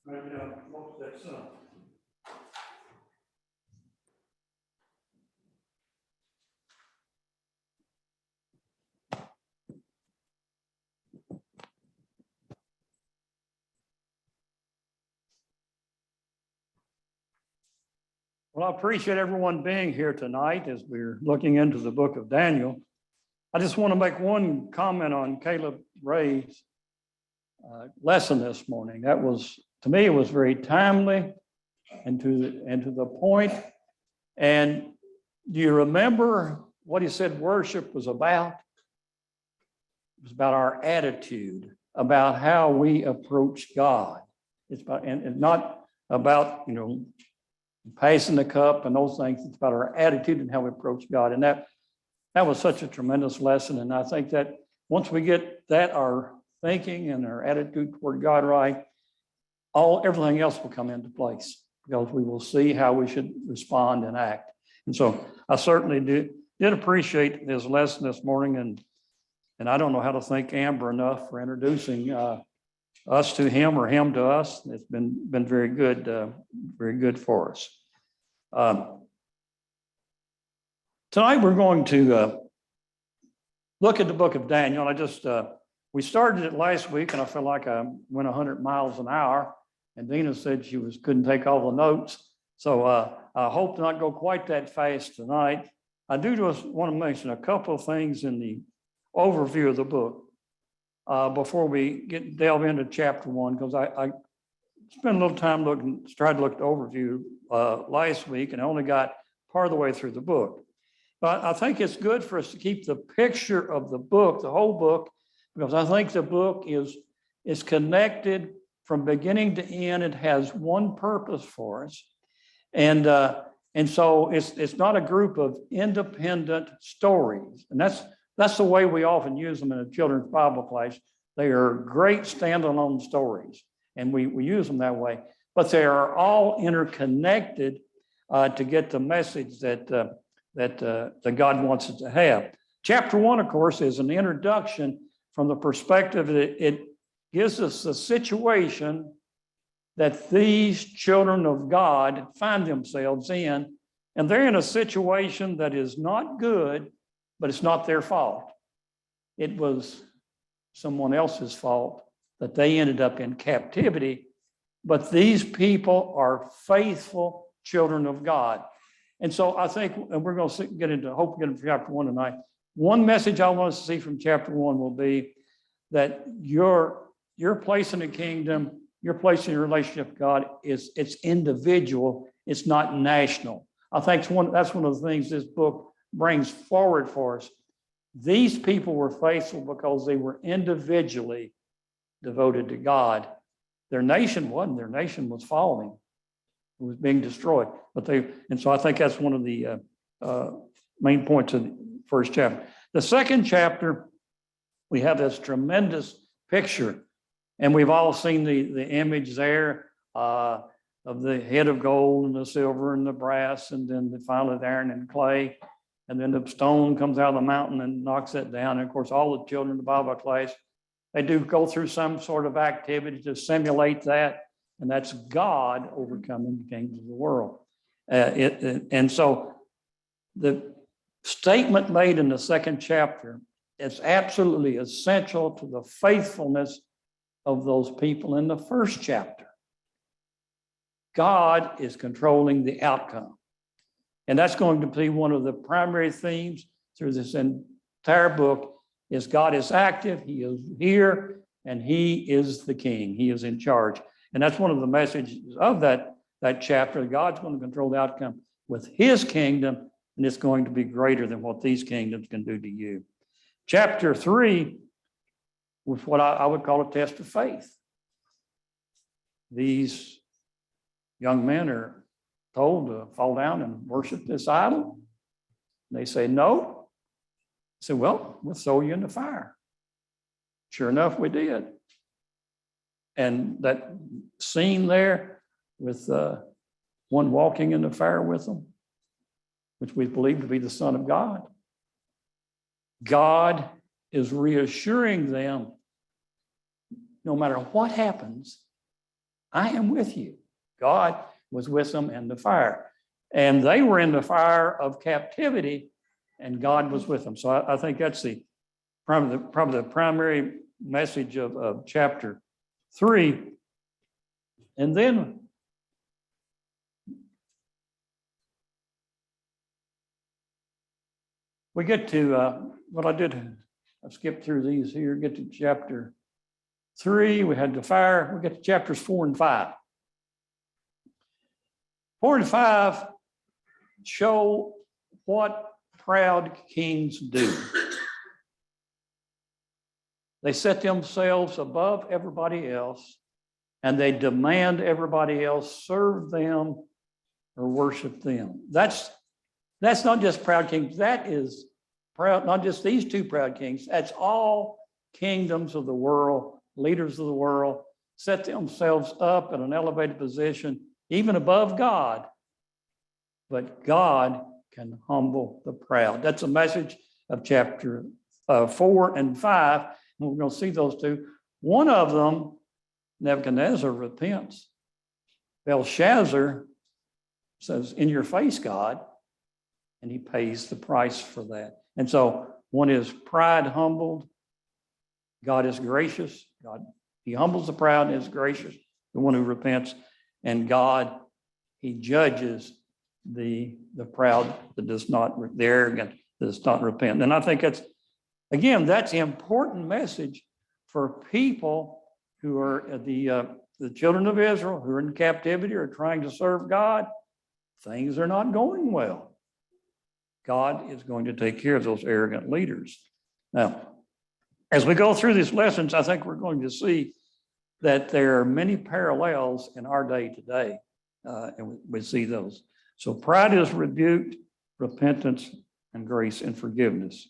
Most of that sun. Well, I appreciate everyone being here tonight as we're looking into the book of Daniel. I just want to make one comment on Caleb Ray's lesson this morning. That was, to me, it was very timely and to the point. And do you remember what he said worship was about? It was about our attitude, about how we approach God. It's about, and not about, passing the cup and those things. It's about our attitude and how we approach God. And that was such a tremendous lesson. And I think that once we get that, our thinking and our attitude toward God right, everything else will come into place because we will see how we should respond and act. And so I certainly did appreciate his lesson this morning. And I don't know how to thank Amber enough for introducing us to him or him to us. It's been very good for us. Tonight we're going to look at the book of Daniel. We started it last week, and I felt like I went 100 miles an hour. And Dina said she couldn't take all the notes, so I hope to not go quite that fast tonight. I do just want to mention a couple of things in the overview of the book. Before we delve into chapter 1, because I spent a little time tried to look at the overview last week and only got part of the way through the book. But I think it's good for us to keep the picture of the book, the whole book, because I think the book is connected from beginning to end. It has one purpose for us. And so it's not a group of independent stories. And that's the way we often use them in a children's Bible class. They are great standalone stories, and we use them that way. But they are all interconnected to get the message that God wants us to have. Chapter 1, of course, is an introduction from the perspective that it gives us the situation that these children of God find themselves in, and they're in a situation that is not good, but it's not their fault. It was someone else's fault that they ended up in captivity. But these people are faithful children of God. And so I think, and we're going to get into chapter 1 tonight. One message I want us to see from chapter 1 will be that your place in the kingdom, your place in your relationship with God it's individual, it's not national. I think that's one of the things this book brings forward for us. These people were faithful because they were individually devoted to God. Their nation wasn't. Their nation was falling. It was being destroyed. And so I think that's one of the main points of the first chapter. The second chapter, we have this tremendous picture, and we've all seen the image there of the head of gold and the silver and the brass, and then finally the iron and clay. And then the stone comes out of the mountain and knocks it down. And of course, all the children in the Bible class, they do go through some sort of activity to simulate that. And that's God overcoming the kingdoms of the world. And so the statement made in the second chapter is absolutely essential to the faithfulness of those people in the first chapter. God is controlling the outcome. And that's going to be one of the primary themes through this entire book is God is active, he is here, and he is the king. He is in charge. And that's one of the messages of that chapter. God's going to control the outcome with his kingdom, and it's going to be greater than what these kingdoms can do to you. Chapter 3 was what I would call a test of faith. These young men are told to fall down and worship this idol. They say, no. I said, well, we'll throw you in the fire. Sure enough, we did. And that scene there with one walking in the fire with them, which we believe to be the Son of God. God is reassuring them, no matter what happens, I am with you. God was with them in the fire. And they were in the fire of captivity, and God was with them. So I think that's probably the primary message of chapter 3. And then we get to what I skipped through these here, get to chapter 3. We had the fire. We get to chapters 4 and 5. 4 and 5 show what proud kings do. They set themselves above everybody else, and they demand everybody else serve them or worship them. That's not just proud kings. That is proud, not just these two proud kings. That's all kingdoms of the world, leaders of the world, set themselves up in an elevated position, even above God. But God can humble the proud. That's a message of chapter 4 and 5. And we're going to see those two. One of them, Nebuchadnezzar, repents. Belshazzar says, in your face, God, and he pays the price for that. And so one is pride humbled. God is gracious. He humbles the proud and is gracious, the one who repents. And God, he judges the proud that does not, the arrogant that does not repent. And I think that's an important message for people who are the children of Israel who are in captivity or trying to serve God. Things are not going well. God is going to take care of those arrogant leaders. Now, as we go through these lessons, I think we're going to see that there are many parallels in our day today, and we see those. So pride is rebuked, repentance, and grace and forgiveness.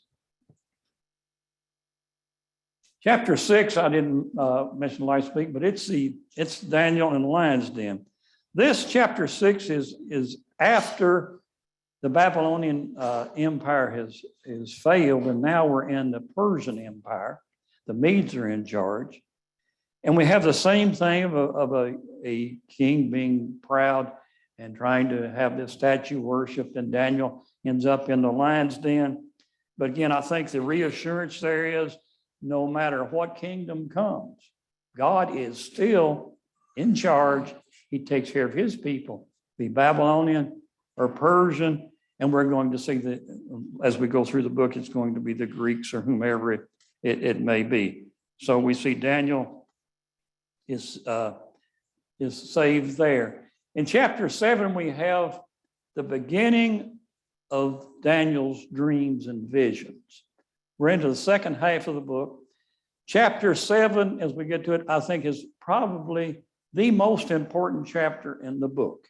Chapter 6, I didn't mention last week, but it's Daniel in the lion's den. This chapter 6 is after the Babylonian Empire has failed, and now we're in the Persian Empire. The Medes are in charge. And we have the same thing of a king being proud and trying to have this statue worshipped, and Daniel ends up in the lion's den. But again, I think the reassurance there is no matter what kingdom comes, God is still in charge. He takes care of his people, be Babylonian or Persian. And we're going to see that as we go through the book, it's going to be the Greeks or whomever it may be. So we see Daniel is saved there. In chapter 7, we have the beginning of Daniel's dreams and visions. We're into the second half of the book. Chapter 7, as we get to it, I think is probably the most important chapter in the book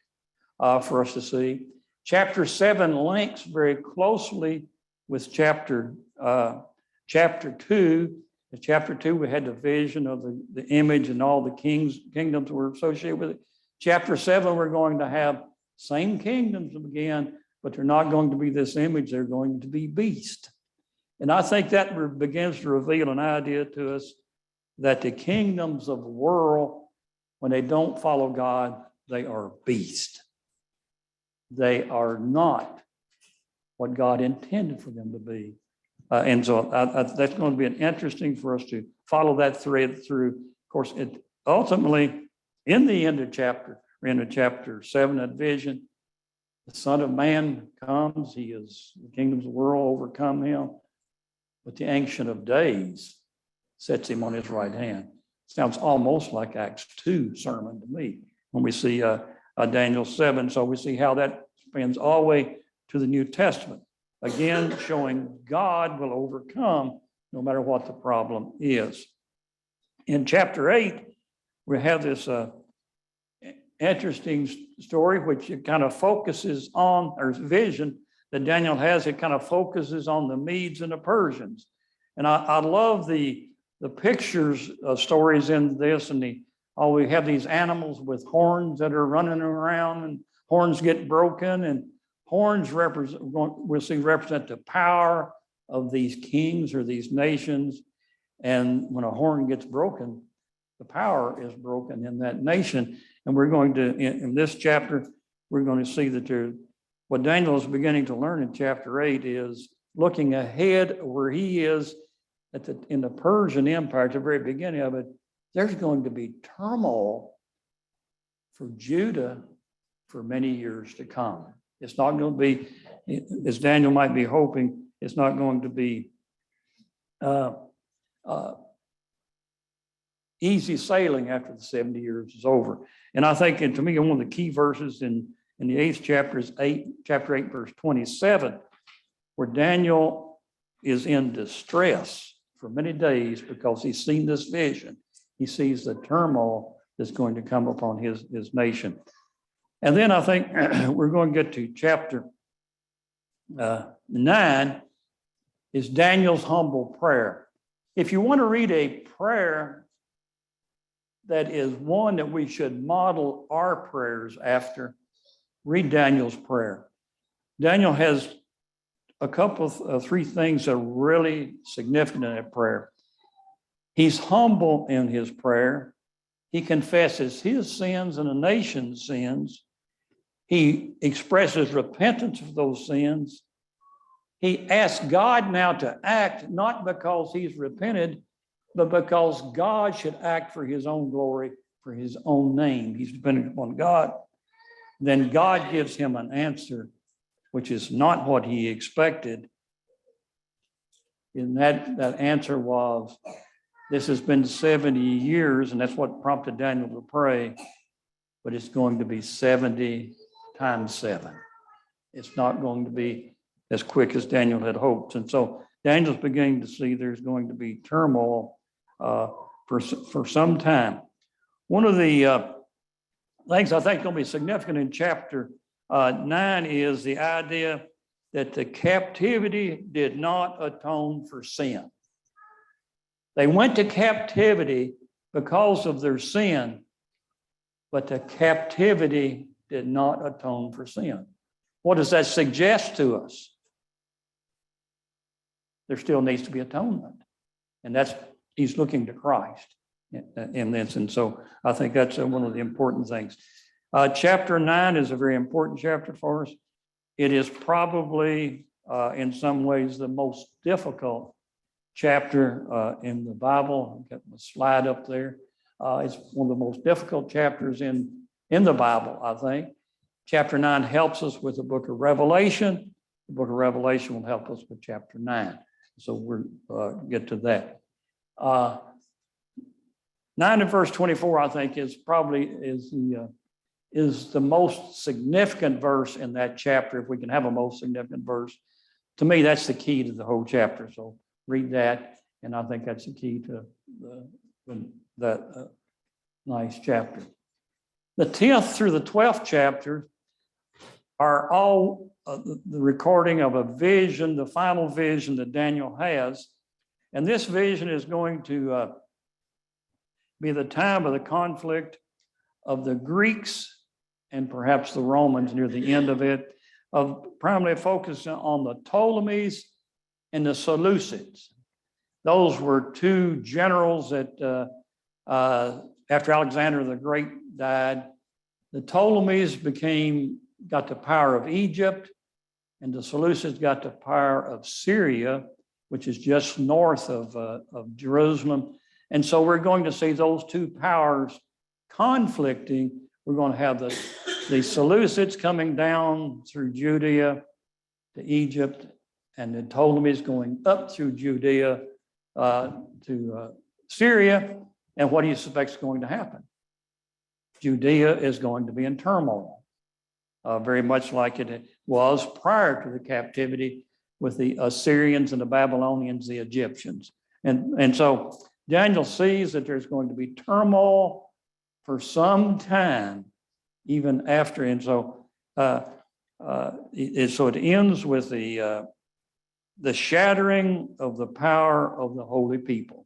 for us to see. Chapter 7 links very closely with chapter 2. In chapter 2, we had the vision of the image and all the kingdoms were associated with it. Chapter 7, we're going to have same kingdoms again, but they're not going to be this image. They're going to be beast. And I think that begins to reveal an idea to us that the kingdoms of the world, when they don't follow God, they are beast. They are not what God intended for them to be. And so that's going to be an interesting for us to follow that thread through. Of course, it ultimately, in the end of chapter 7, that vision, the Son of Man comes. The kingdoms of the world overcome him. But the Ancient of Days sets him on his right hand. Sounds almost like Acts 2 sermon to me when we see Daniel 7. So we see how that spans all the way to the New Testament. Again, showing God will overcome no matter what the problem is. In chapter 8, we have this interesting story which it kind of focuses on, or vision that Daniel has. It kind of focuses on the Medes and the Persians. And I love the pictures of stories in this, and we have these animals with horns that are running around, and horns get broken, and horns represent the power of these kings or these nations. And when a horn gets broken, the power is broken in that nation. And we're going to, in this chapter, we're going to see that what Daniel is beginning to learn in chapter 8 is looking ahead where he is in the Persian Empire, at the very beginning of it. There's going to be turmoil for Judah for many years to come. It's not going to be, as Daniel might be hoping, it's not going to be easy sailing after the 70 years is over. And I think, and to me, one of the key verses in the 8th chapter is chapter 8, verse 27, where Daniel is in distress for many days because he's seen this vision. He sees the turmoil that's going to come upon his nation. And then I think we're going to get to chapter 9 is Daniel's humble prayer. If you want to read a prayer that is one that we should model our prayers after, read Daniel's prayer. Daniel has a couple of three things that are really significant in that prayer. He's humble in his prayer. He confesses his sins and the nation's sins. He expresses repentance of those sins. He asks God now to act, not because he's repented, but because God should act for his own glory, for his own name. He's dependent upon God. Then God gives him an answer, which is not what he expected. And that answer was, this has been 70 years, and that's what prompted Daniel to pray, but it's going to be 70 times 7. It's not going to be as quick as Daniel had hoped. And so Daniel's beginning to see there's going to be turmoil for some time. One of the things I think is going to be significant in chapter 9 is the idea that the captivity did not atone for sin. They went to captivity because of their sin, but the captivity did not atone for sin. What does that suggest to us? There still needs to be atonement. And he's looking to Christ in this. And so I think that's one of the important things. Chapter 9 is a very important chapter for us. It is probably, in some ways, the most difficult chapter in the Bible. I've got my slide up there. It's one of the most difficult chapters in the Bible, I think. Chapter 9 helps us with the book of Revelation. The book of Revelation will help us with chapter 9. So we'll get to that. 9 and verse 24, I think, is the most significant verse in that chapter. If we can have a most significant verse, to me, that's the key to the whole chapter. So read that, and I think that's the key to that nice chapter. The 10th through the 12th chapters are all the recording of a vision, the final vision that Daniel has. And this vision is going to be the time of the conflict of the Greeks and perhaps the Romans near the end of it, of primarily focusing on the Ptolemies and the Seleucids. Those were two generals that after Alexander the Great died, the Ptolemies got the power of Egypt, and the Seleucids got the power of Syria, which is just north of Jerusalem. And so we're going to see those two powers conflicting. We're going to have the Seleucids coming down through Judea to Egypt, and the Ptolemies going up through Judea to Syria. And what do you suspect is going to happen? Judea is going to be in turmoil, very much like it was prior to the captivity with the Assyrians and the Babylonians, the Egyptians. And so Daniel sees that there's going to be turmoil for some time, even after. And so it ends with the shattering of the power of the holy people.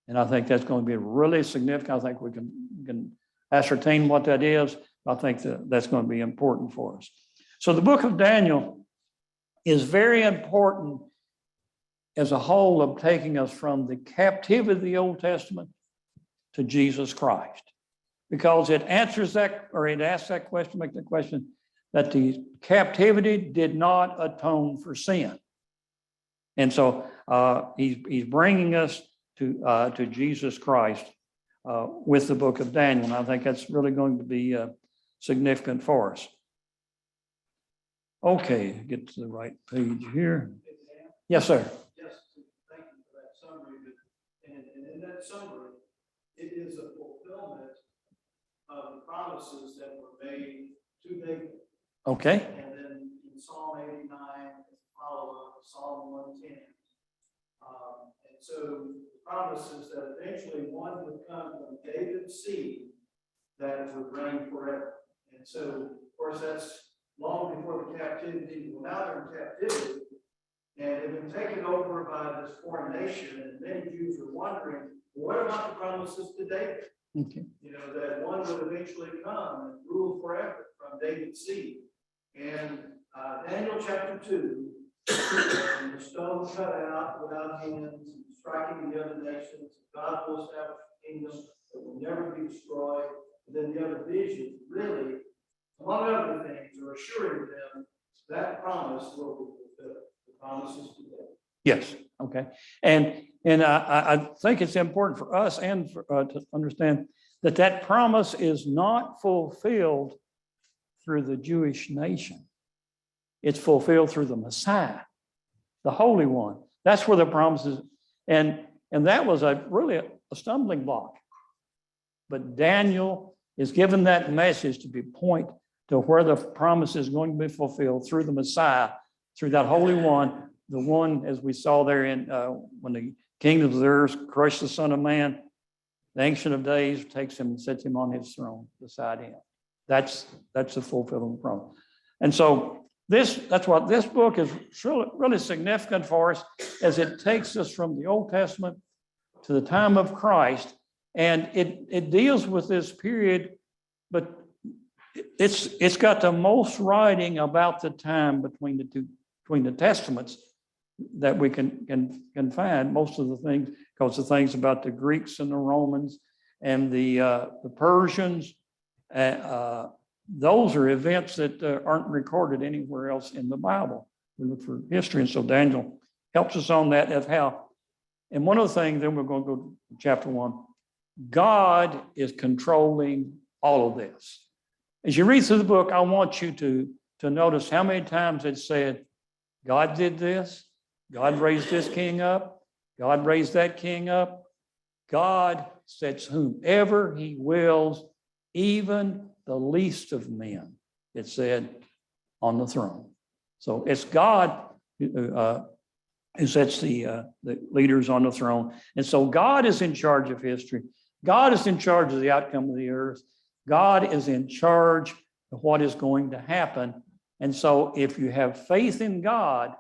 And I think that's going to be really significant. I think we can ascertain what that is. I think that's going to be important for us. So the book of Daniel is very important as a whole of taking us from the captivity of the Old Testament to Jesus Christ. Because it answers that, or it asks that question, make the question, that the captivity did not atone for sin. And so he's bringing us to Jesus Christ with the book of Daniel. And I think that's really going to be significant for us. Okay, get to the right page here. Yes, sir. Yes, thank you for that summary. And in that summary, it is a fulfillment of the promises that were made to David. Okay. And then in Psalm 89, follow-up, Psalm 110. And so the promises that eventually one would come from David's seed that would reign forever. And so, of course, that's long before the captivity. Well, now they're in captivity, and they've been taken over by this foreign nation, and many Jews are wondering, what about the promises to David? Okay. You know, that one would eventually come and rule forever from David's seed. And Daniel chapter 2, and the stone cut out without hands, and striking the other nations, God will establish a kingdom that will never be destroyed. And then the other visions, really, among other things, are assuring them that promise will be fulfilled. The promises to them. Yes. Okay. And I think it's important for us and for, to understand that that promise is not fulfilled through the Jewish nation. It's fulfilled through the Messiah, the Holy One. That's where the promise is. And that was really a stumbling block. But Daniel is given that message to be point to where the promise is going to be fulfilled through the Messiah, through that Holy One, the one, as we saw there in when the kingdoms of the earth crushed the Son of Man, the Ancient of Days takes him and sets him on his throne beside him. That's the fulfillment promise. And so that's what this book is really significant for us, as it takes us from the Old Testament to the time of Christ, and it deals with this period, but it's got the most writing about the time between the testaments that we can find. Most of the things, because the things about the Greeks and the Romans and the Persians, those are events that aren't recorded anywhere else in the Bible. We look for history, and so Daniel helps us on that as how. And one of the things, then we're going to go to chapter 1. God is controlling all of this. As you read through the book, I want you to notice how many times it said, God did this, God raised this king up, God raised that king up. God sets whomever he wills, even the least of men, it said, on the throne. So it's God who sets the leaders on the throne. And so God is in charge of history. God is in charge of the outcome of the earth. God is in charge of what is going to happen. And so if you have faith in God,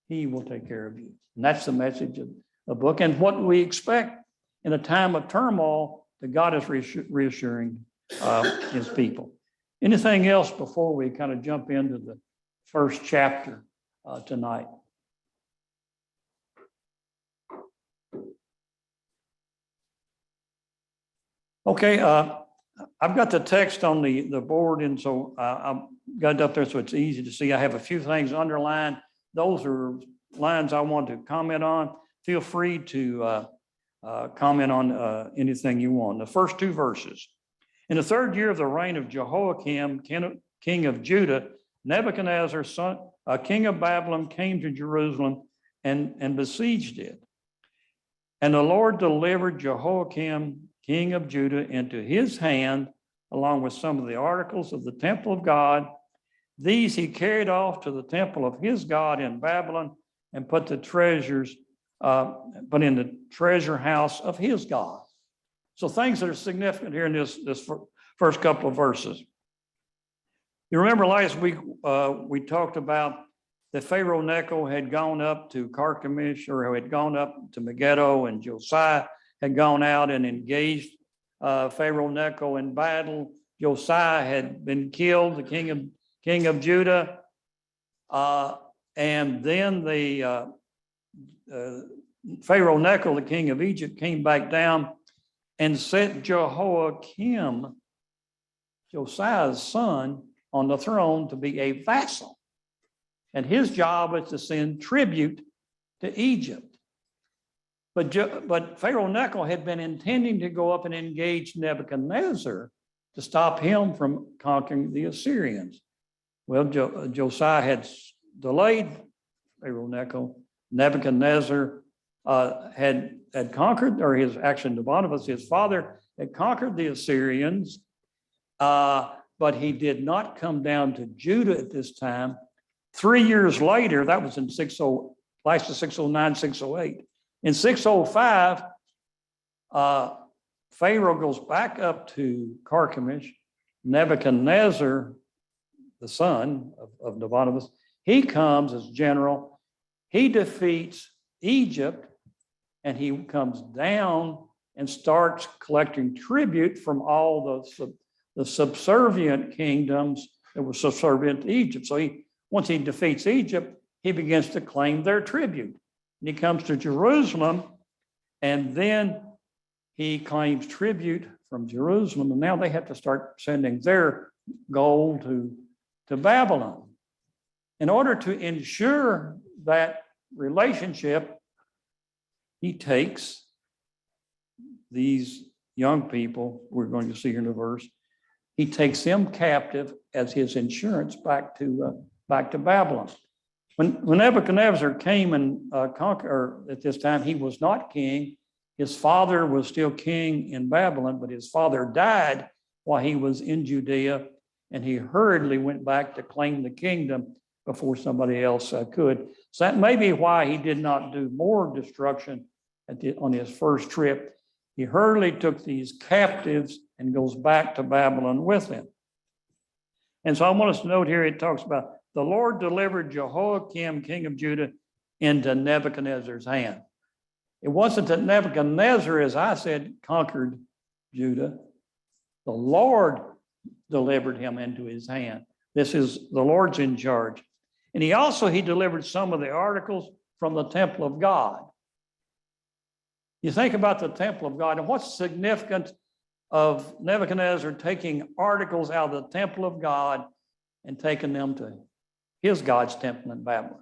he will take care of you. And that's the message of the book. And what we expect in a time of turmoil, that God is reassuring his people. Anything else before we kind of jump into the first chapter tonight? Okay, I've got the text on the board, and so I've got it up there so it's easy to see. I have a few things underlined. Those are lines I want to comment on. Feel free to comment on anything you want. The first two verses. In the third year of the reign of Jehoiakim, king of Judah, Nebuchadnezzar, king of Babylon, came to Jerusalem and besieged it. And the Lord delivered Jehoiakim, king of Judah, into his hand, along with some of the articles of the temple of God. These he carried off to the temple of his God in Babylon and put in the treasure house of his God. So things that are significant here in this first couple of verses. You remember last week we talked about that Pharaoh Necho had gone up to Carchemish, or had gone up to Megiddo, and Josiah had gone out and engaged Pharaoh Necho in battle. Josiah had been killed, the king of Judah, and then the Pharaoh Necho, the king of Egypt, came back down and set Jehoiakim, Josiah's son, on the throne to be a vassal. And his job was to send tribute to Egypt. But Pharaoh Necho had been intending to go up and engage Nebuchadnezzar to stop him from conquering the Assyrians. Well, Josiah had delayed Pharaoh Necho. Nebuchadnezzar had conquered, or Nabonidus, his father, had conquered the Assyrians, but he did not come down to Judah at this time. 3 years later, that was in 609, 608. In 605, Pharaoh goes back up to Carchemish. Nebuchadnezzar, the son of Nabonidus, he comes as general. He defeats Egypt, and he comes down and starts collecting tribute from all the subservient kingdoms that were subservient to Egypt. So once he defeats Egypt, he begins to claim their tribute. And he comes to Jerusalem, and then he claims tribute from Jerusalem, and now they have to start sending their gold to Babylon. In order to ensure that relationship, he takes these young people, we're going to see here in the verse, he takes them captive as his insurance back to Babylon. When Nebuchadnezzar came and conquered, at this time, he was not king. His father was still king in Babylon, but his father died while he was in Judea, and he hurriedly went back to claim the kingdom before somebody else could. So that may be why he did not do more destruction on his first trip. He hurriedly took these captives and goes back to Babylon with them. And so I want us to note here, it talks about the Lord delivered Jehoiakim, king of Judah, into Nebuchadnezzar's hand. It wasn't that Nebuchadnezzar, as I said, conquered Judah. The Lord delivered him into his hand. This is the Lord's in charge. And he delivered some of the articles from the temple of God. You think about the temple of God, and what's significant of Nebuchadnezzar taking articles out of the temple of God and taking them to his God's temple in Babylon?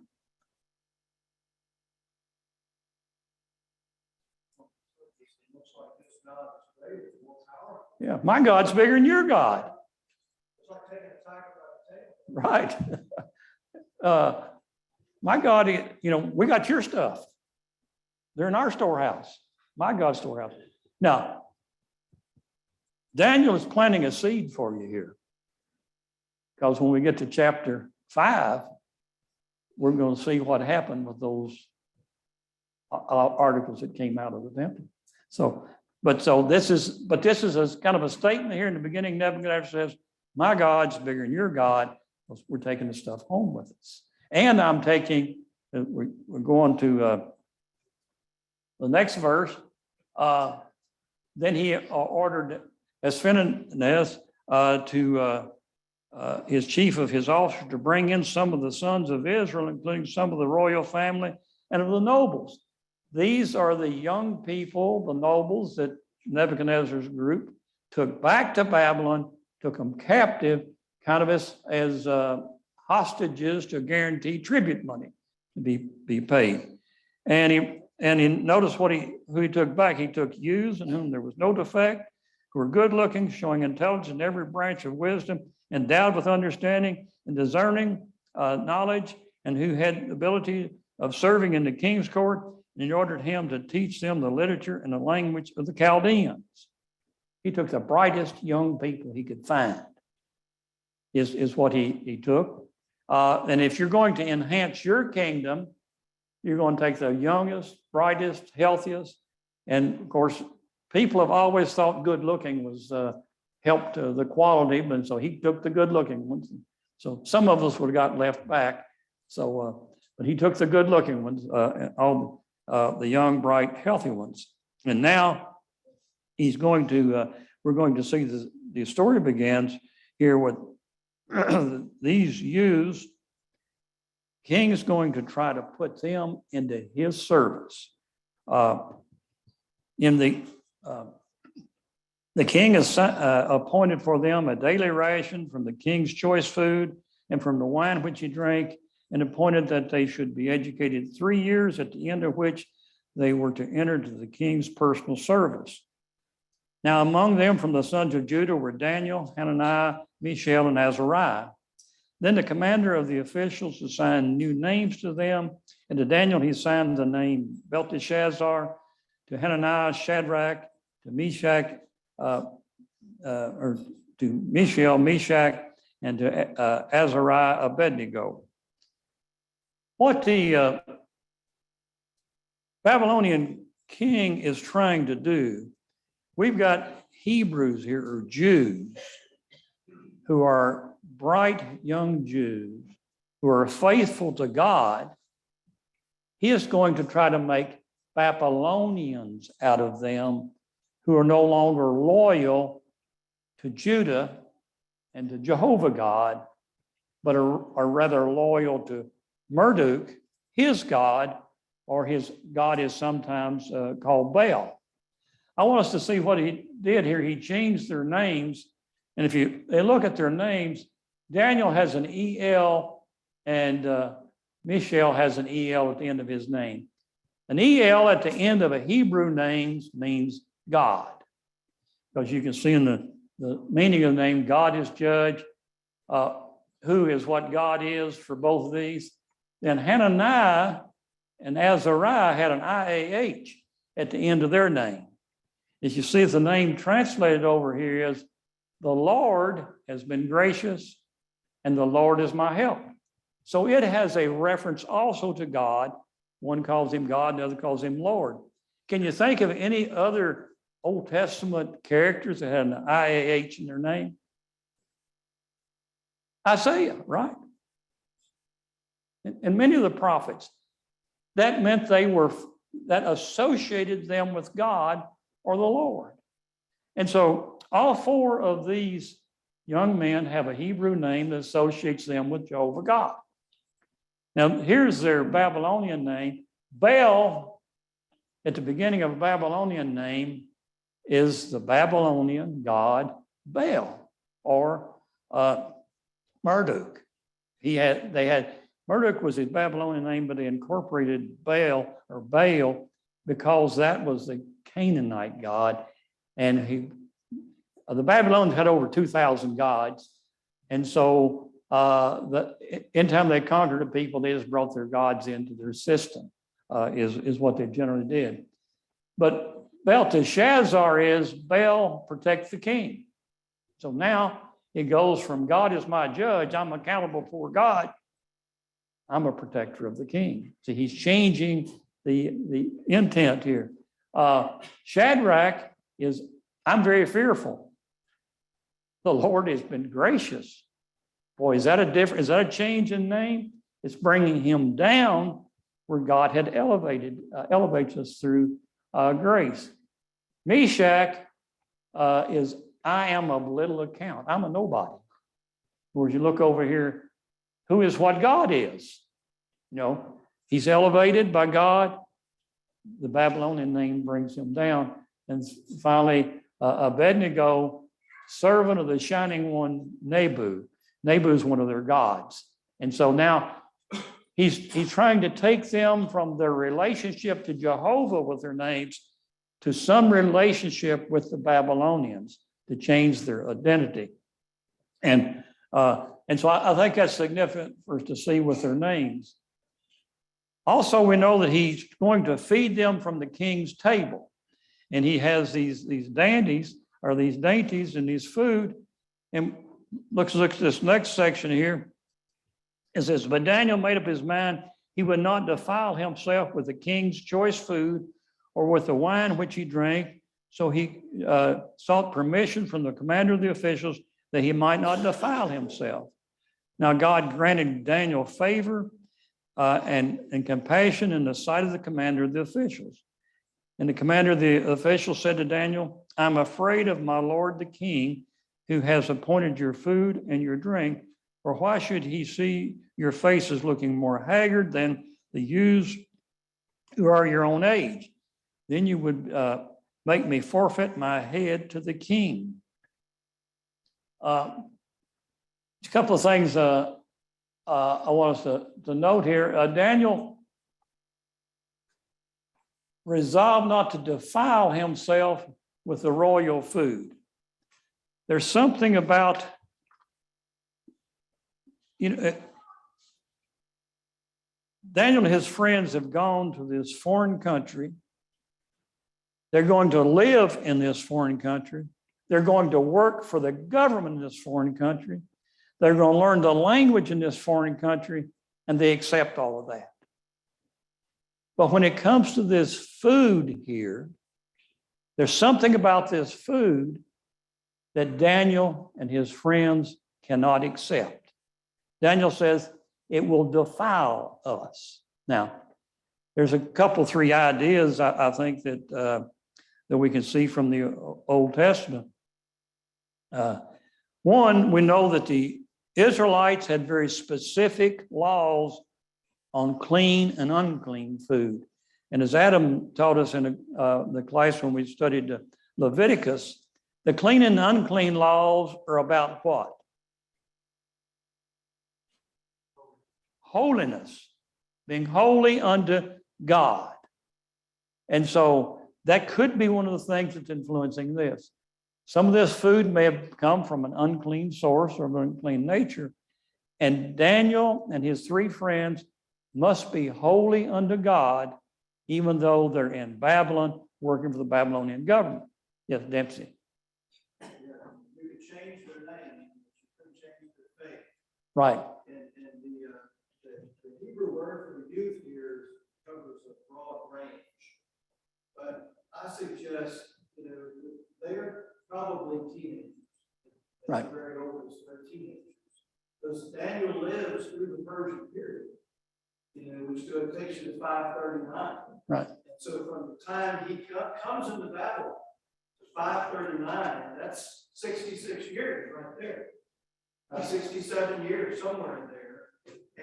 Yeah, my God's bigger than your God. It's like taking a tiger by the tail. Right. My God, we got your stuff. They're in our storehouse, my God's storehouse. Now, Daniel is planting a seed for you here, because when we get to chapter 5, we're going to see what happened with those articles that came out of the temple. This is a kind of a statement here in the beginning. Nebuchadnezzar says, my God's bigger than your God. We're taking the stuff home with us. And I'm taking, we're going to the next verse. Then he ordered Ashpenaz to his chief of his officers to bring in some of the sons of Israel, including some of the royal family and of the nobles. These are the young people, the nobles that Nebuchadnezzar's group took back to Babylon, took them captive, kind of as hostages to guarantee tribute money to be paid. And he notice who he took back. He took youths in whom there was no defect, who were good looking, showing intelligence in every branch of wisdom, endowed with understanding and discerning knowledge, and who had the ability of serving in the king's court. And he ordered him to teach them the literature and the language of the Chaldeans. He took the brightest young people he could find, is what he took. And if you're going to enhance your kingdom, you're going to take the youngest, brightest, healthiest. And of course, people have always thought good looking was helped the quality, but so he took the good looking ones. So some of us would have got left back. So, but he took the good looking ones, all the young, bright, healthy ones. And now we're going to see the story begins here with these youths. King is going to try to put them into his service. In the The king has appointed for them a daily ration from the king's choice food and from the wine which he drank, and appointed that they should be educated 3 years, at the end of which they were to enter into the king's personal service. Now among them from the sons of Judah were Daniel, Hananiah, Mishael, and Azariah. Then the commander of the officials assigned new names to them, and to Daniel he assigned the name Belteshazzar, to Hananiah Shadrach, to Meshach, or to Mishael Meshach, and to Azariah Abednego. What the Babylonian king is trying to do, we've got Hebrews here, or Jews, who are bright young Jews, who are faithful to God. He is going to try to make Babylonians out of them who are no longer loyal to Judah and to Jehovah God, but are rather loyal to Marduk, his God, or his God is sometimes called Baal. I want us to see what he did here. He changed their names. And if they look at their names, Daniel has an EL and Mishael has an EL at the end of his name. An EL at the end of a Hebrew name means God, because you can see in the meaning of the name, God is judge, who is what God is for both of these. Then Hananiah and Azariah had an IAH at the end of their name. As you see, the name translated over here is, the Lord has been gracious and the Lord is my help. So it has a reference also to God. One calls him God, the other calls him Lord. Can you think of any other Old Testament characters that had an IAH in their name? Isaiah, right? And many of the prophets. That meant that associated them with God or the Lord. And so all four of these young men have a Hebrew name that associates them with Jehovah God. Now, here's their Babylonian name. Baal, at the beginning of a Babylonian name, is the Babylonian god Baal, or Marduk. Marduk was his Babylonian name, but they incorporated Baal because that was the Canaanite god. And the Babylonians had over 2,000 gods. And so anytime they conquered a people, they just brought their gods into their system, is what they generally did. But Belteshazzar is Baal protects the king. So now it goes from God is my judge, I'm accountable for God, I'm a protector of the king. So he's changing the intent here. Shadrach is, I'm very fearful. The Lord has been gracious. Boy, is that a change in name? It's bringing him down where God had elevates us through grace. Meshach is, I am of little account. I'm a nobody. Whereas you look over here, who is what God is? You know, he's elevated by God. The Babylonian name brings him down. And finally, Abednego, servant of the shining one, Nebu. Nebu is one of their gods. And so now he's trying to take them from their relationship to Jehovah with their names to some relationship with the Babylonians to change their identity. And so I think that's significant for us to see with their names. Also, we know that he's going to feed them from the king's table. And he has these dainties and these food. And look at this next section here. It says, but Daniel made up his mind he would not defile himself with the king's choice food or with the wine which he drank. So he sought permission from the commander of the officials that he might not defile himself. Now God granted Daniel favor and compassion in the sight of the commander of the officials. And the commander of the officials said to Daniel, I'm afraid of my lord the king, who has appointed your food and your drink, for why should he see your faces looking more haggard than the youths who are your own age? Then you would make me forfeit my head to the king. A couple of things I want us to note here. Daniel resolved not to defile himself with the royal food. There's something about, Daniel and his friends have gone to this foreign country. They're going to live in this foreign country. They're going to work for the government in this foreign country. They're going to learn the language in this foreign country, and they accept all of that. But when it comes to this food here, there's something about this food that Daniel and his friends cannot accept. Daniel says, it will defile us. Now, there's a couple, three ideas I think that we can see from the Old Testament. One, we know that the Israelites had very specific laws on clean and unclean food. And as Adam taught us in the class when we studied Leviticus, the clean and unclean laws are about what? Holiness, being holy unto God. And so that could be one of the things that's influencing this. Some of this food may have come from an unclean source or an unclean nature. And Daniel and his three friends must be holy unto God, even though they're in Babylon, working for the Babylonian government. Yes, Dempsey. Yeah, you could change their name, but you couldn't change their faith. Right. And the Hebrew word for the youth here covers a broad range. But I suggest, they're probably teenagers. Right. They're very old, they're teenagers. Because Daniel lives through the Persian period, which takes you to 539. Right. And so from the time he comes into Babylon to 539, that's 66 years right there. 67 years, somewhere in there.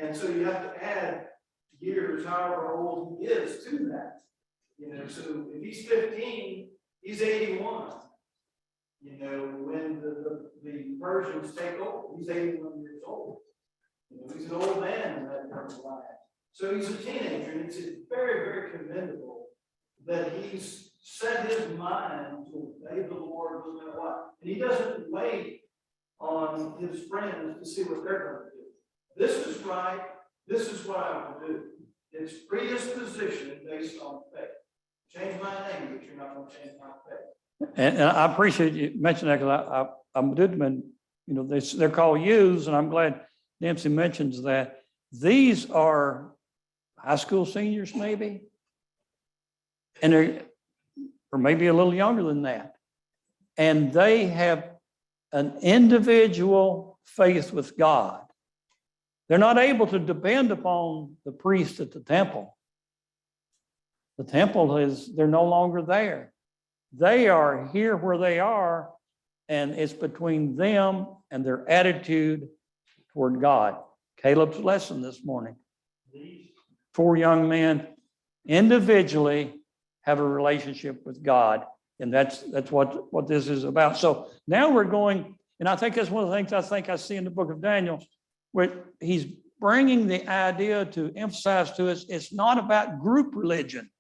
And so you have to add years, however old he is, to that. So if he's 15, he's 81. When the Persians take over, he's 81 years old. He's an old man in that kind of life. So he's a teenager, and it's very, very commendable that he's set his mind to obey the Lord no matter what. And he doesn't wait on his friends to see what they're going to do. This is right. This is what I will do. It's predisposition based on faith. Change my name, but you're not going to change my faith. And I appreciate you mentioning that, because I'm good, they're called youths, and I'm glad Dempsey mentions that. These are high school seniors, maybe, or maybe a little younger than that. And they have an individual faith with God. They're not able to depend upon the priest at the temple. The temple they're no longer there. They are here where they are, and it's between them and their attitude toward God. Caleb's lesson this morning. These 4 young men individually have a relationship with God, and that's what this is about. So now we're going, and I think that's one of the things I see in the book of Daniel, where he's bringing the idea to emphasize to us, it's not about group religion.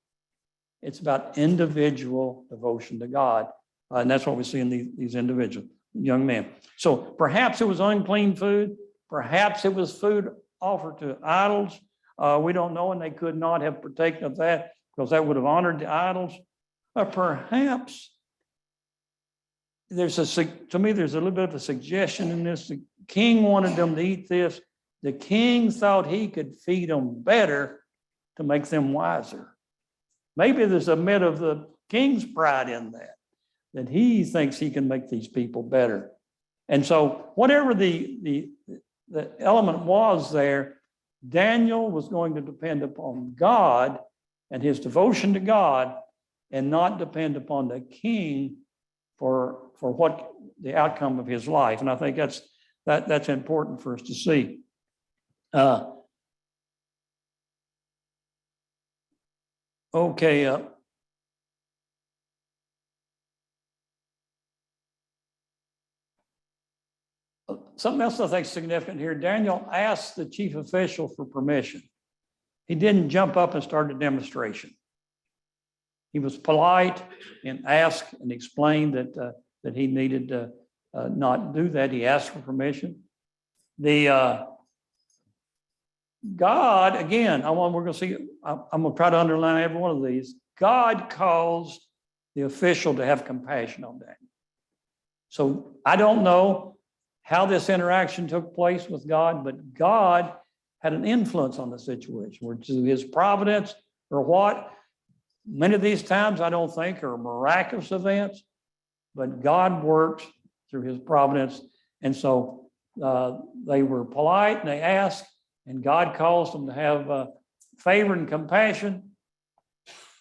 It's about individual devotion to God. And that's what we see in these individual young men. So perhaps it was unclean food. Perhaps it was food offered to idols. We don't know, and they could not have partaken of that because that would have honored the idols. Or perhaps to me, there's a little bit of a suggestion in this. The king wanted them to eat this. The king thought he could feed them better to make them wiser. Maybe there's a bit of the king's pride in that he thinks he can make these people better. And so whatever the element was there, Daniel was going to depend upon God and his devotion to God, and not depend upon the king for what the outcome of his life. And I think that's important for us to see. Okay. Something else I think is significant here, Daniel asked the chief official for permission. He didn't jump up and start a demonstration. He was polite and asked and explained that he needed to not do that. He asked for permission. God, again, we're going to see, I'm going to try to underline every one of these. God caused the official to have compassion on Daniel. So I don't know how this interaction took place with God, but God had an influence on the situation, which is his providence or what. Many of these times I don't think are miraculous events, but God works through his providence. And so they were polite and they asked, and God caused them to have favor and compassion.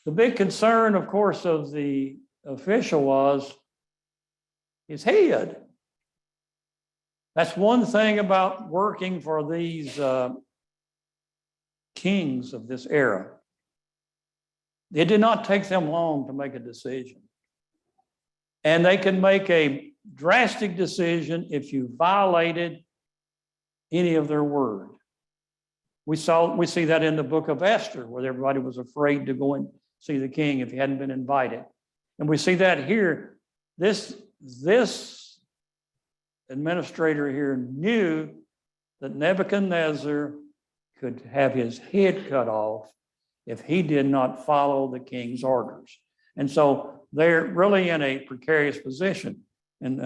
The big concern, of course, of the official was his head. That's one thing about working for these kings of this era. It did not take them long to make a decision. And they can make a drastic decision if you violated any of their word. We see that in the book of Esther, where everybody was afraid to go and see the king if he hadn't been invited. And we see that here. This administrator here knew that Nebuchadnezzar could have his head cut off if he did not follow the king's orders. And so they're really in a precarious position, and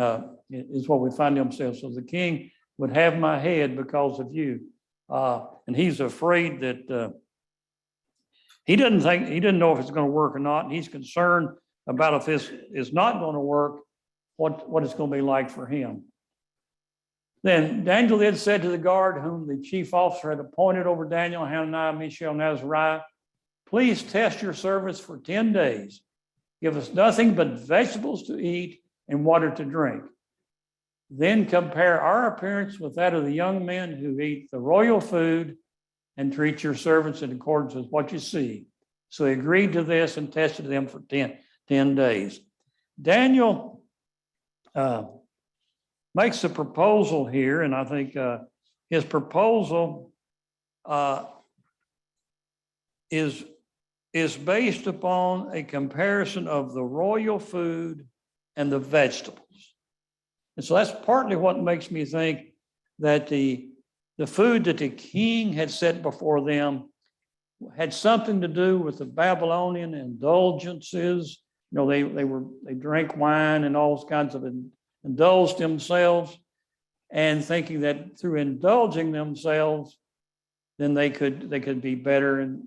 is what we find themselves. So the king would have my head because of you. And he's afraid that he didn't know if it's going to work or not. And he's concerned about if this is not going to work, what it's going to be like for him. Then Daniel then said to the guard whom the chief officer had appointed over Daniel, Hananiah, Mishael, and Azariah, please test your servants for 10 days. Give us nothing but vegetables to eat and water to drink. Then compare our appearance with that of the young men who eat the royal food and treat your servants in accordance with what you see. So he agreed to this and tested them for 10 days. Daniel makes a proposal here, and I think his proposal is based upon a comparison of the royal food and the vegetables. And so that's partly what makes me think that the food that the king had set before them had something to do with the Babylonian indulgences. You know, they drank wine and all kinds of indulged themselves, and thinking that through indulging themselves, then they could be better, and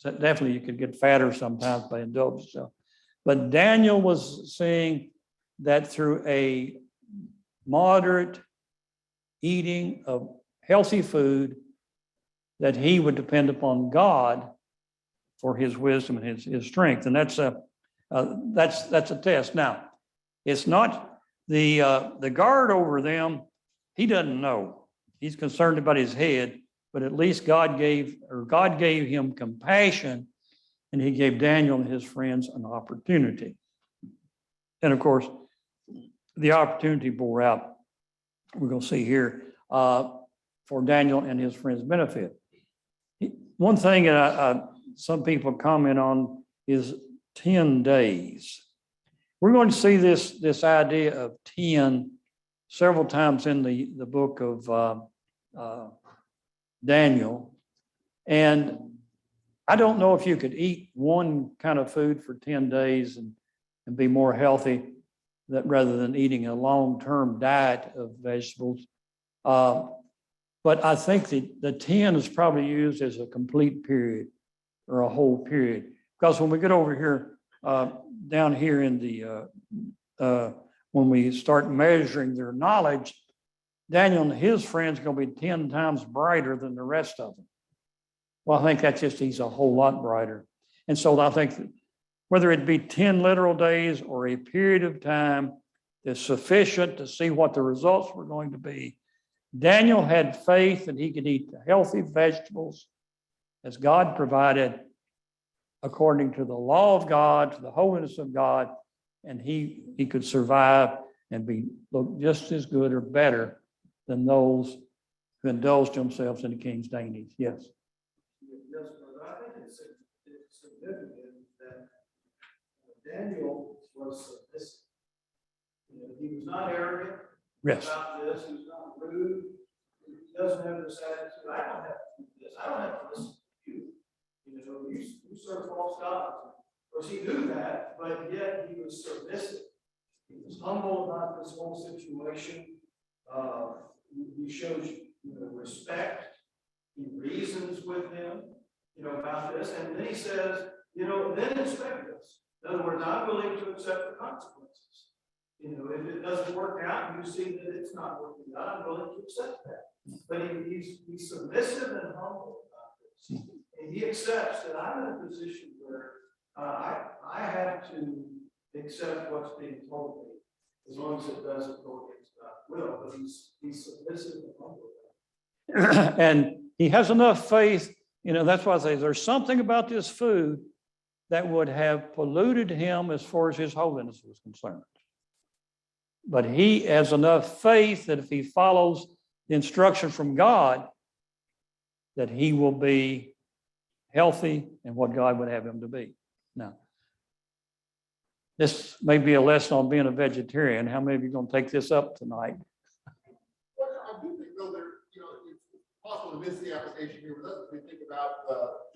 definitely you could get fatter sometimes by indulging yourself. But Daniel was seeing that through a moderate eating of healthy food, that he would depend upon God for his wisdom and his strength. And that's a test. Now, it's not the guard over them. He doesn't know. He's concerned about his head, but at least God gave him compassion, and he gave Daniel and his friends an opportunity. And of course, the opportunity bore out, we're going to see here, for Daniel and his friends' benefit. One thing that some people comment on is 10 days. We're going to see this idea of 10 several times in the book of Daniel. And I don't know if you could eat one kind of food for 10 days and be more healthy rather than eating a long-term diet of vegetables. But I think the 10 is probably used as a complete period or a whole period. Because when we get over here, down here in when we start measuring their knowledge, Daniel and his friends are going to be 10 times brighter than the rest of them. Well, I think he's a whole lot brighter. And so I think that whether it be 10 literal days or a period of time that's sufficient to see what the results were going to be, Daniel had faith that he could eat the healthy vegetables as God provided according to the law of God, to the holiness of God, and he could survive and look just as good or better than those who indulged themselves in the king's dainties. Yes. Yes, but I think it's significant that Daniel was submissive. You know, he was not arrogant Yes. about this. He was not rude. He doesn't have this attitude. I don't have to do this. I don't have to listen to you. You know, you serve false gods. Of course, he knew that, but yet he was submissive. He was humble about this whole situation. He shows, respect. He reasons with him, about this. And then he says, then inspect us. In other words, I'm willing to accept the consequences. If it doesn't work out, and you see that it's not working out, I'm willing to accept that. But he's submissive and humble about this. And he accepts that I'm in a position where I have to accept what's being told me, as long as it doesn't go against God's will. But he's submissive and humble. And he has enough faith, that's why I say there's something about this food that would have polluted him as far as his holiness was concerned. But he has enough faith that if he follows the instruction from God, that he will be healthy and what God would have him to be. Now, this may be a lesson on being a vegetarian. How many of you are going to take this up tonight? Well, I do think, though, it's possible to miss the application here, but let's think about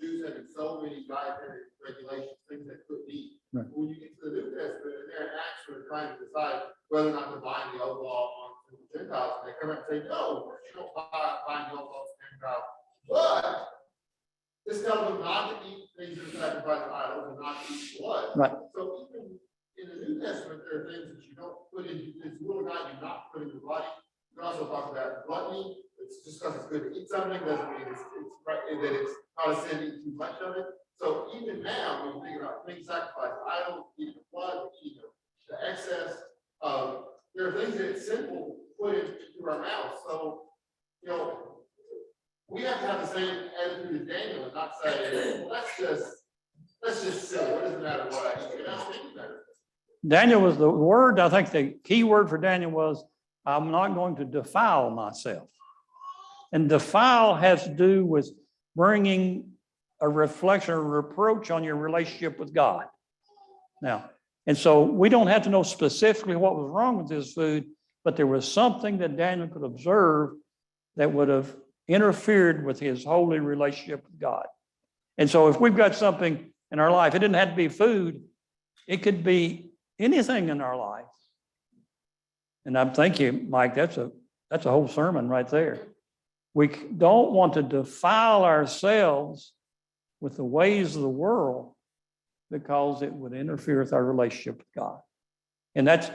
Jews having so many dietary regulations, things that could be. Right. When you get to the New Testament, and they're actually trying to decide whether or not to bind the oath law on the Gentiles, and they come up and say, no, you don't bind the oath law on the Gentiles. But this tells them not to eat things that are sacrificed to idols and not to eat blood. Right. So even in the New Testament, there are things that you don't put in, it's will of God, you not put in your body. You can also talk about gluttony. It's just because it's good to eat something doesn't mean it's right, that it's not a sin to eat too much of it. So even now, when you think about things sacrificed to idols, eating the blood, eating the excess, there are things that it's sinful to put into our mouths. So, we have to have the same attitude as Daniel and not say, well, that's just silly. What does it matter what I eat? It doesn't matter. Daniel was the word, I think the key word for Daniel was, I'm not going to defile myself. And defile has to do with bringing a reflection or reproach on your relationship with God. Now, and so we don't have to know specifically what was wrong with this food, but there was something that Daniel could observe that would have interfered with his holy relationship with God. And so if we've got something in our life, it didn't have to be food, it could be anything in our life. And I'm thinking, Mike, that's a whole sermon right there. We don't want to defile ourselves with the ways of the world because it would interfere with our relationship with God. And that's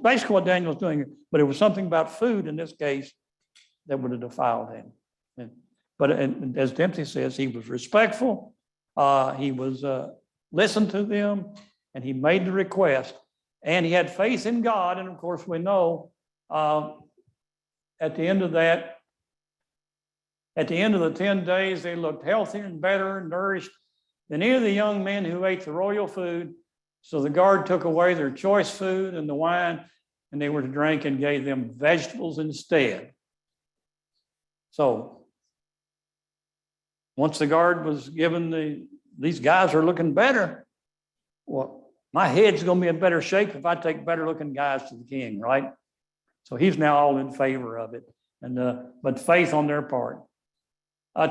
basically what Daniel was doing. But it was something about food in this case that would have defiled him. But as Dempsey says, he was respectful. He was listened to them, and he made the request. And he had faith in God. And of course, we know at the end of the 10 days, they looked healthier and better and nourished than any of the young men who ate the royal food. So the guard took away their choice food and the wine, and they were to drink and gave them vegetables instead. So once the guard was given these guys are looking better, well, my head's going to be in better shape if I take better looking guys to the king, right? So he's now all in favor of it. But faith on their part.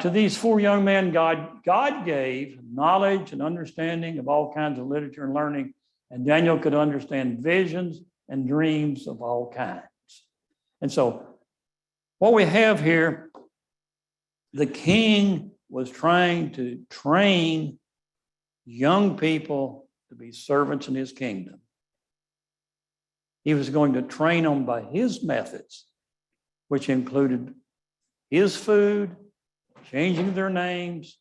To these 4 young men, God gave knowledge and understanding of all kinds of literature and learning, and Daniel could understand visions and dreams of all kinds. And so what we have here, the king was trying to train young people to be servants in his kingdom. He was going to train them by his methods, which included his food, changing their names,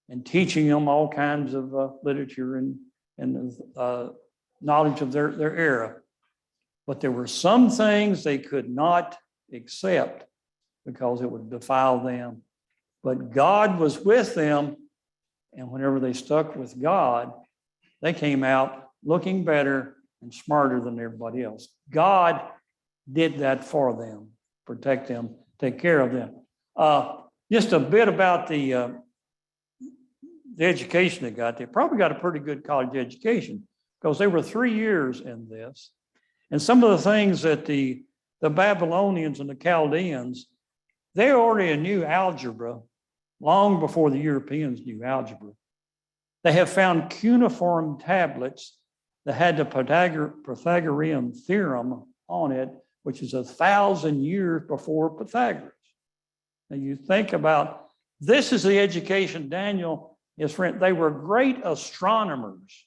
and teaching them all kinds of literature and knowledge of their era. But there were some things they could not accept because it would defile them. But God was with them, and whenever they stuck with God, they came out looking better and smarter than everybody else. God did that for them. protect them, take care of them. Just a bit about the education they got. They probably got a pretty good college education because they were 3 years in this. And some of the things that the Babylonians and the Chaldeans, they already knew algebra long before the Europeans knew algebra. They have found cuneiform tablets that had the Pythagorean theorem on it, which is 1,000 years before Pythagoras. Now you think about, this is the education Daniel is friend. They were great astronomers.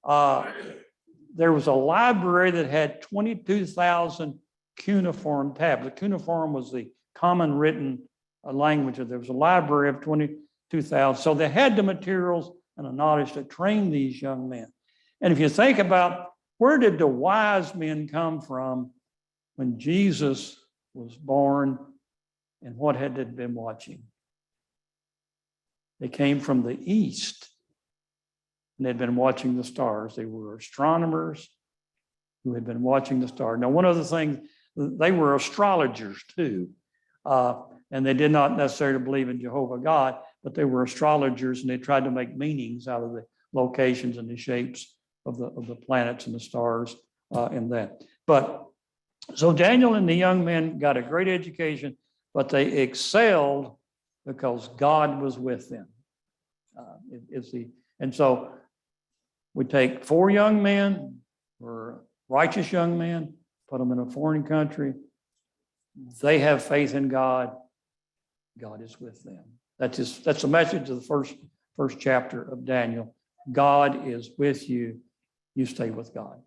There was a library that had 22,000 cuneiform tablets. Cuneiform was the common written language. There was a library of 22,000. So they had the materials and the knowledge to train these young men. And if you think about, where did the wise men come from when Jesus was born, and what had they been watching? They came from the east, and they'd been watching the stars. They were astronomers who had been watching the stars. Now, one other thing, they were astrologers too, and they did not necessarily believe in Jehovah God, but they were astrologers, and they tried to make meanings out of the locations and the shapes of the planets and the stars and that. But so Daniel and the young men got a great education, but they excelled because God was with them. And so we take 4 young men, or righteous young men, put them in a foreign country. They have faith in God. God is with them. That's the message of the first chapter of Daniel. God is with you. You stay with God.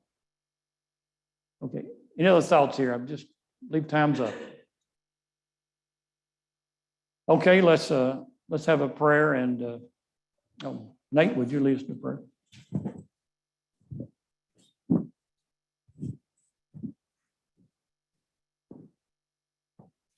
Okay. Any other thoughts here? I'm just leave time's up. Okay, let's have a prayer, and Nate, would you lead us in prayer?